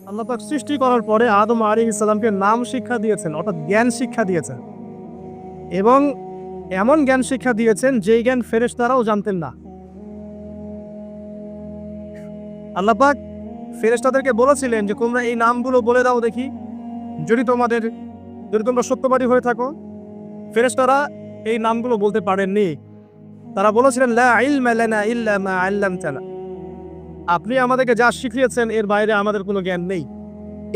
আল্লাহ পাক সৃষ্টি করার পরে আদম আলাইহিস সালামকে নাম শিক্ষা দিয়েছেন, অর্থাৎ জ্ঞান শিক্ষা দিয়েছেন, এবং এমন জ্ঞান শিক্ষা দিয়েছেন যেই জ্ঞান ফেরেশতারাও জানতেন না। আল্লাহ পাক ফেরেশতাদেরকে বলেছিলেন যে তোমরা এই নামগুলো বলে দাও দেখি, যদি তোমরা সত্যবাদী হয়ে থাকো। ফেরেশতারা এই নামগুলো বলতে পারেননি। তারা বলেছিলেন লা ইলমা লানা ইল্লা মা আল্লামতানা, আপনি আমাদেরকে যা শিখিয়েছেন এর বাইরে আমাদের কোনো জ্ঞান নেই।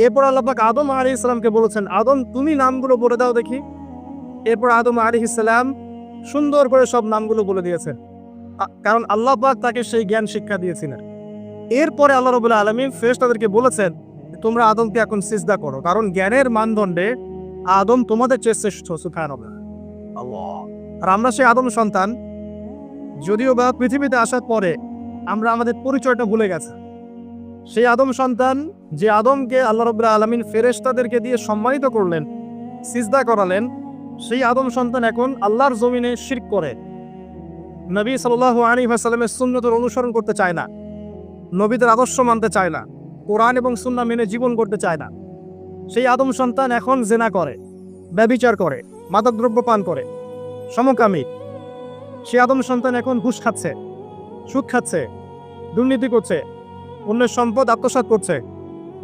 এরপর আল্লাহ পাক আদম আলাইহিস সালামকে বলেছেন, আদম তুমি নামগুলো বলে দাও দেখি। এরপর আদম আলাইহিস সালাম সুন্দর করে সব নামগুলো বলে দিয়েছেন, কারণ আল্লাহ পাক তাকে সেই জ্ঞান শিক্ষা দিয়েছিলেন। এরপরে আল্লাহ রাব্বুল আলামিন ফেরেশতাদেরকে বলেছেন তোমরা আদমকে এখন সিজদা করো, কারণ জ্ঞানের মানদণ্ডে আদম তোমাদের চেয়ে শ্রেষ্ঠ। সুবহানাল্লাহ, আল্লাহ। আর আমরা সেই আদম সন্তান, যদিও বা পৃথিবীতে আসার পরে আমরা আমাদের পরিচয়টা ভুলে গেছি। সেই আদম সন্তান যে আদমকে আল্লাহ রাব্বুল আলামিন ফেরেশতাদেরকে দিয়ে সম্মানিত করলেন, সিজদা করালেন, সেই আদম সন্তান এখন আল্লাহর জমিনে শিরক করে, নবী সাল্লাল্লাহু আলাইহি ওয়াসাল্লামের সুন্নতের অনুসরণ করতে চায় না, নবীদের আদর্শ মানতে চায় না, কোরআন এবং সুন্নাহ মেনে জীবন করতে চায় না। সেই আদম সন্তান এখন জেনা করে, ব্যভিচার করে, মাদকদ্রব্য পান করে, সমকামী। সে আদম সন্তান এখন ঘুষ খাচ্ছে, সুদ খাচ্ছে, দুর্নীতি করছে, অন্যের সম্পদ আত্মসাৎ করছে,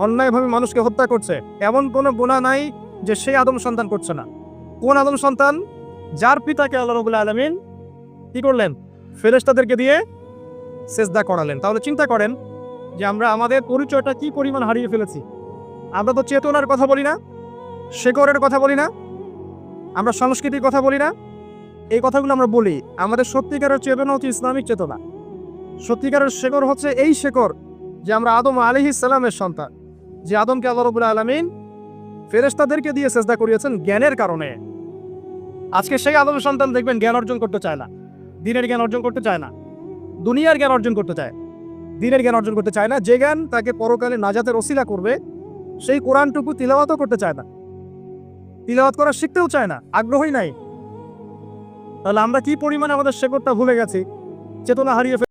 অন্যায়ভাবে মানুষকে হত্যা করছে। এমন কোনো গুনাহ নাই যে সেই আদম সন্তান করছে না। কোন আদম সন্তান? যার পিতাকে আল্লাহ রাব্বুল আলামিন কি করলেন? ফেরেশতাদেরকে দিয়ে সিজদা করালেন। তাহলে চিন্তা করেন যে আমরা আমাদের পরিচয়টা কি পরিমাণ হারিয়ে ফেলেছি। আমরা তো চেতনার কথা বলি না, শেকড়ের কথা বলি না, আমরা সংস্কৃতির কথা বলি না। এই কথাগুলো আমরা বলি, আমাদের সত্যিকারের চেতনা হচ্ছে ইসলামিক চেতনা। সত্যিকারের শেকড় হচ্ছে এই শেকড় যে আমরা আদম আলাইহিস সালামের সন্তান, যে আদমকে আল্লাহ রাব্বুল আলামিন ফেরেশতাদেরকে দিয়ে সিজদা করিয়েছেন জ্ঞানের কারণে। আজকে সেই আদম সন্তান দেখবেন জ্ঞান অর্জন করতে চায় না, দ্বীনের জ্ঞান অর্জন করতে চায় না, দুনিয়ার জ্ঞান অর্জন করতে চায়, দ্বীনের জ্ঞান অর্জন করতে চায় না। যে জ্ঞান তাকে পরকালে নাজাতের ওসিলা করবে, সেই কোরআনটুকু তিলাওয়াতও করতে চায় না, তিলাওয়াত করা শিখতেও চায় না, আগ্রহই নাই। তাহলে আমরা কি পরিমাণে আমাদের শেকড়টা ভুলে গেছি, চেতনা হারিয়ে